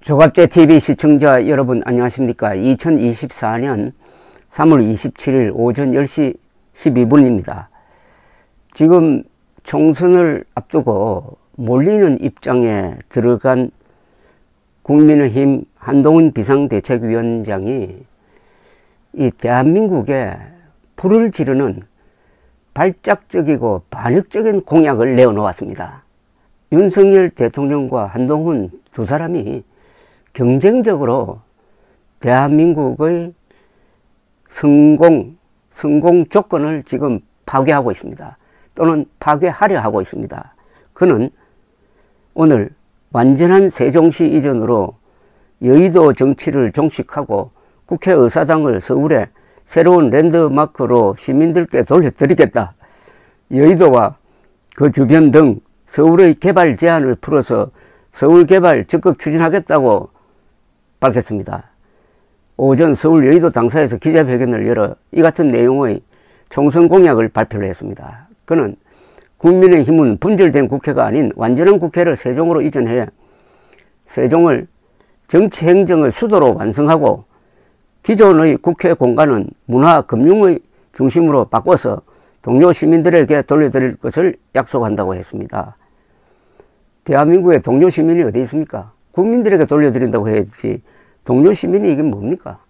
조갑제TV 시청자 여러분 안녕하십니까. 2024년 3월 27일 오전 10시 12분입니다. 지금 총선을 앞두고 몰리는 입장에 들어간 국민의힘 한동훈 비상대책위원장이 이 대한민국에 불을 지르는 발작적이고 반역적인 공약을 내어놓았습니다. 윤석열 대통령과 한동훈 두 사람이 경쟁적으로 대한민국의 성공 조건을 지금 파괴하고 있습니다. 또는 파괴하려 하고 있습니다. 그는 오늘 완전한 세종시 이전으로 여의도 정치를 종식하고 국회의사당을 서울에 새로운 랜드마크로 시민들께 돌려드리겠다. 여의도와 그 주변 등 서울의 개발 제한을 풀어서 서울 개발 적극 추진하겠다고 밝혔습니다. 오전 서울 여의도 당사에서 기자회견을 열어 이 같은 내용의 총선 공약을 발표를 했습니다. 그는 국민의힘은 분절된 국회가 아닌 완전한 국회를 세종으로 이전해 세종을 정치행정의 수도로 완성하고 기존의 국회 공간은 문화, 금융의 중심으로 바꿔서 동료 시민들에게 돌려드릴 것을 약속한다고 했습니다. 대한민국에 동료 시민이 어디 있습니까? 국민들에게 돌려드린다고 해야지 동료 시민이 이게 뭡니까?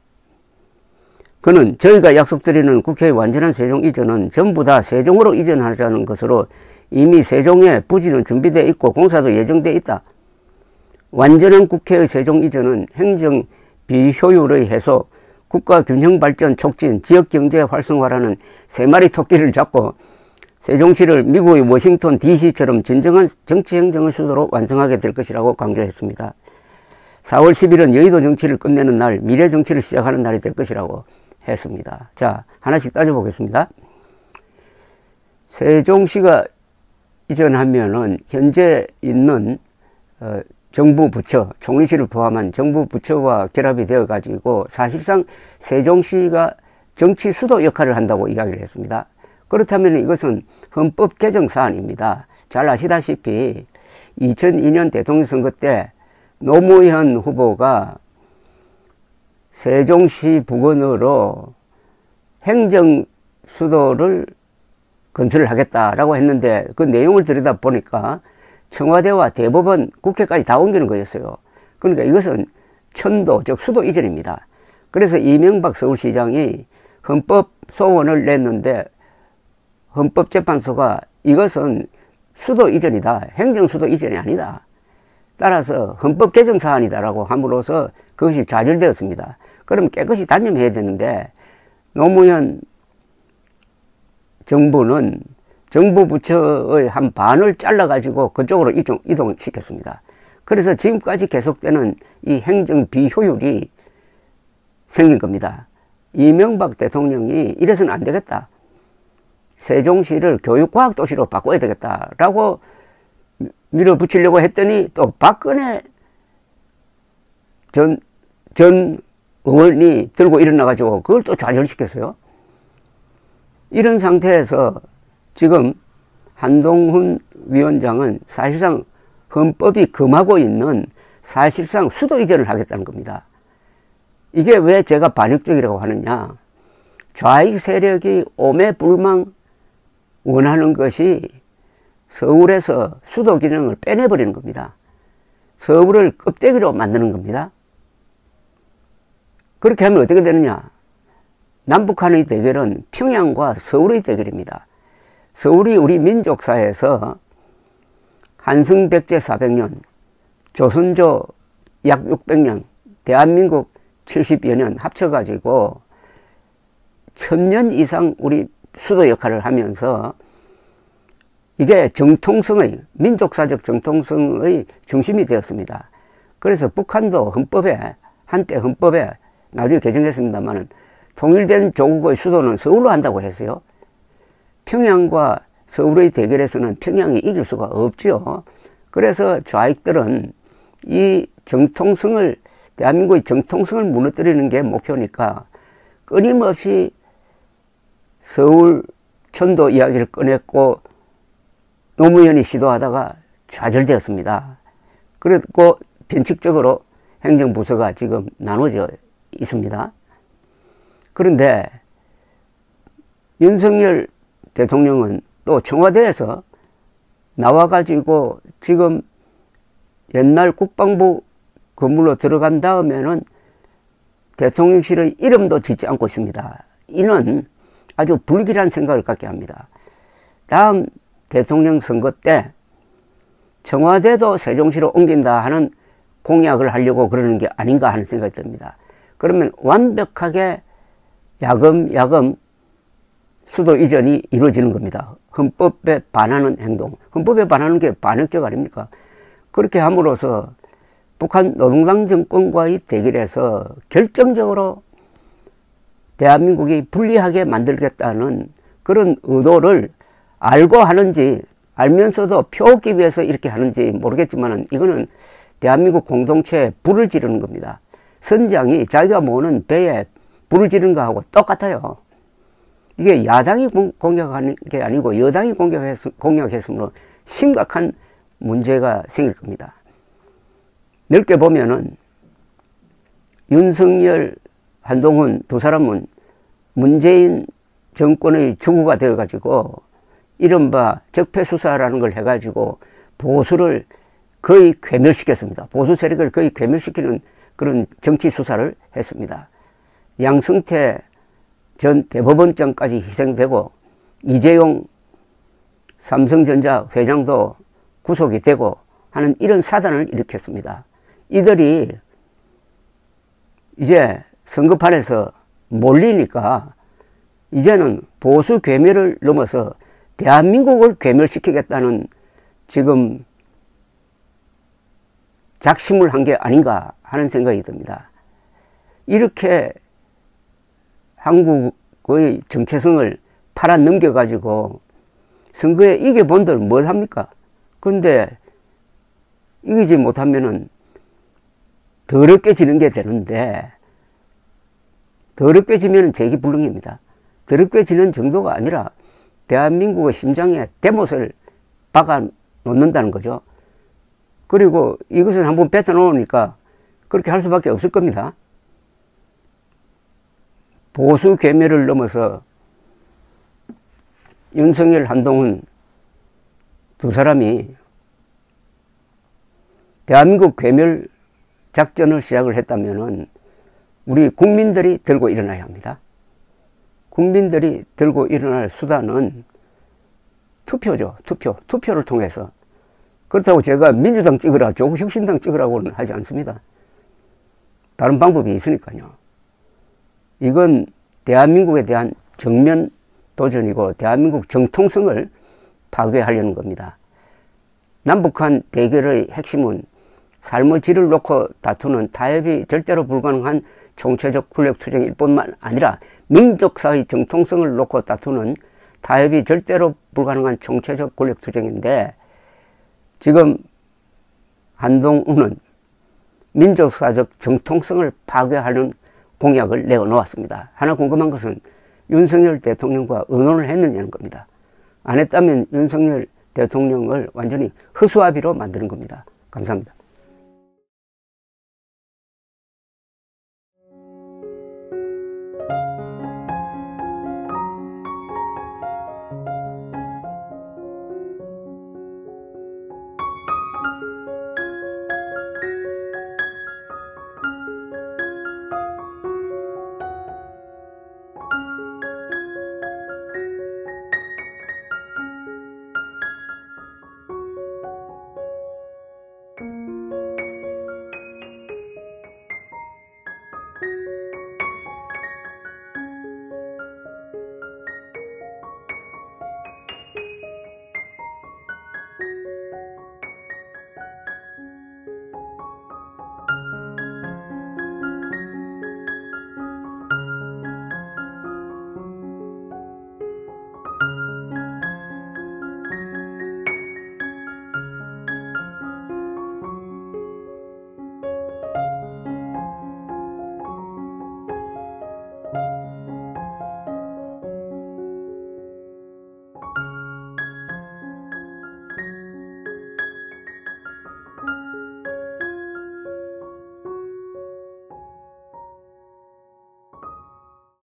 그는 저희가 약속드리는 국회의 완전한 세종 이전은 전부 다 세종으로 이전하자는 것으로 이미 세종에 부지는 준비되어 있고 공사도 예정되어 있다. 완전한 국회의 세종 이전은 행정 비효율의 해소, 국가 균형 발전 촉진, 지역경제 활성화라는 세 마리 토끼를 잡고 세종시를 미국의 워싱턴 DC처럼 진정한 정치행정의 수도로 완성하게 될 것이라고 강조했습니다. 4월 10일은 여의도 정치를 끝내는 날, 미래 정치를 시작하는 날이 될 것이라고 했습니다. 자, 하나씩 따져보겠습니다. 세종시가 이전하면은 현재 있는 정부 부처, 총리실을 포함한 정부 부처와 결합이 되어 가지고 사실상 세종시가 정치 수도 역할을 한다고 이야기를 했습니다. 그렇다면 이것은 헌법 개정 사안입니다. 잘 아시다시피 2002년 대통령 선거 때 노무현 후보가 세종시 부근으로 행정 수도를 건설을 하겠다라고 했는데 그 내용을 들여다보니까 청와대와 대법원, 국회까지 다 옮기는 거였어요. 그러니까 이것은 천도, 즉 수도 이전입니다. 그래서 이명박 서울시장이 헌법 소원을 냈는데 헌법재판소가 이것은 수도 이전이다. 행정수도 이전이 아니다. 따라서 헌법 개정 사안이다라고 함으로써 그것이 좌절되었습니다. 그럼 깨끗이 단념해야 되는데 노무현 정부는 정부 부처의 한 반을 잘라가지고 그쪽으로 이동시켰습니다. 그래서 지금까지 계속되는 이 행정 비효율이 생긴 겁니다. 이명박 대통령이 이래서는 안 되겠다. 세종시를 교육과학도시로 바꿔야 되겠다라고 밀어붙이려고 했더니 또 박근혜 전 의원이 들고 일어나가지고 그걸 또 좌절시켰어요. 이런 상태에서 지금 한동훈 위원장은 사실상 헌법이 금하고 있는 사실상 수도 이전을 하겠다는 겁니다. 이게 왜 제가 반역적이라고 하느냐. 좌익 세력이 오매불망 원하는 것이 서울에서 수도 기능을 빼내버리는 겁니다. 서울을 껍데기로 만드는 겁니다. 그렇게 하면 어떻게 되느냐. 남북한의 대결은 평양과 서울의 대결입니다. 서울이 우리 민족사에서 한승백제 400년, 조선조 약 600년, 대한민국 70여 년 합쳐가지고 1000년 이상 우리 수도 역할을 하면서 이게 정통성의, 민족사적 정통성의 중심이 되었습니다. 그래서 북한도 헌법에, 한때 헌법에 나중에 개정했습니다만은 통일된 조국의 수도는 서울로 한다고 했어요. 평양과 서울의 대결에서는 평양이 이길 수가 없죠. 그래서 좌익들은 이 정통성을, 대한민국의 정통성을 무너뜨리는 게 목표니까 끊임없이 서울 천도 이야기를 꺼냈고 노무현이 시도하다가 좌절되었습니다. 그리고 변칙적으로 행정부서가 지금 나눠져 있습니다. 그런데 윤석열 대통령은 또 청와대에서 나와가지고 지금 옛날 국방부 건물로 들어간 다음에는 대통령실의 이름도 짓지 않고 있습니다. 이는 아주 불길한 생각을 갖게 합니다. 다음 대통령 선거 때 청와대도 세종시로 옮긴다 하는 공약을 하려고 그러는 게 아닌가 하는 생각이 듭니다. 그러면 완벽하게 야금야금 수도 이전이 이루어지는 겁니다. 헌법에 반하는 행동. 헌법에 반하는 게 반역죄가 아닙니까? 그렇게 함으로써 북한 노동당 정권과의 대결에서 결정적으로 대한민국이 불리하게 만들겠다는 그런 의도를 알고 하는지 알면서도 표기 위해서 이렇게 하는지 모르겠지만 이거는 대한민국 공동체에 불을 지르는 겁니다. 선장이 자기가 모는 배에 불을 지르는 거하고 똑같아요. 이게 야당이 공격하는 게 아니고 여당이 공격했으므로 심각한 문제가 생길 겁니다. 넓게 보면은 윤석열, 한동훈 두 사람은 문재인 정권의 주구가 되어가지고 이른바 적폐수사라는 걸 해가지고 보수를 거의 괴멸시켰습니다. 보수 세력을 거의 괴멸시키는 그런 정치 수사를 했습니다. 양승태 전 대법원장까지 희생되고 이재용 삼성전자 회장도 구속이 되고 하는 이런 사단을 일으켰습니다. 이들이 이제 선거판에서 몰리니까 이제는 보수 괴멸을 넘어서 대한민국을 괴멸시키겠다는 지금 작심을 한 게 아닌가 하는 생각이 듭니다. 이렇게 한국의 정체성을 팔아넘겨 가지고 선거에 이겨본들 뭘 합니까? 근데 이기지 못하면은 더럽게 지는 게 되는데 더럽게 지면은 재기불능입니다. 더럽게 지는 정도가 아니라 대한민국의 심장에 대못을 박아 놓는다는 거죠. 그리고 이것을 한번 뱉어 놓으니까 그렇게 할 수밖에 없을 겁니다. 보수 괴멸을 넘어서 윤석열, 한동훈 두 사람이 대한민국 괴멸 작전을 시작을 했다면은 우리 국민들이 들고 일어나야 합니다. 국민들이 들고 일어날 수단은 투표죠. 투표를 통해서. 그렇다고 제가 민주당 찍으라, 조국혁신당 찍으라고는 하지 않습니다. 다른 방법이 있으니까요. 이건 대한민국에 대한 정면 도전이고 대한민국 정통성을 파괴하려는 겁니다. 남북한 대결의 핵심은 삶의 질을 놓고 다투는 타협이 절대로 불가능한 총체적 권력투쟁일 뿐만 아니라 민족사의 정통성을 놓고 다투는 타협이 절대로 불가능한 총체적 권력투쟁인데 지금 한동훈은 민족사적 정통성을 파괴하는 공약을 내어놓았습니다. 하나 궁금한 것은 윤석열 대통령과 의논을 했느냐는 겁니다. 안 했다면 윤석열 대통령을 완전히 허수아비로 만드는 겁니다. 감사합니다.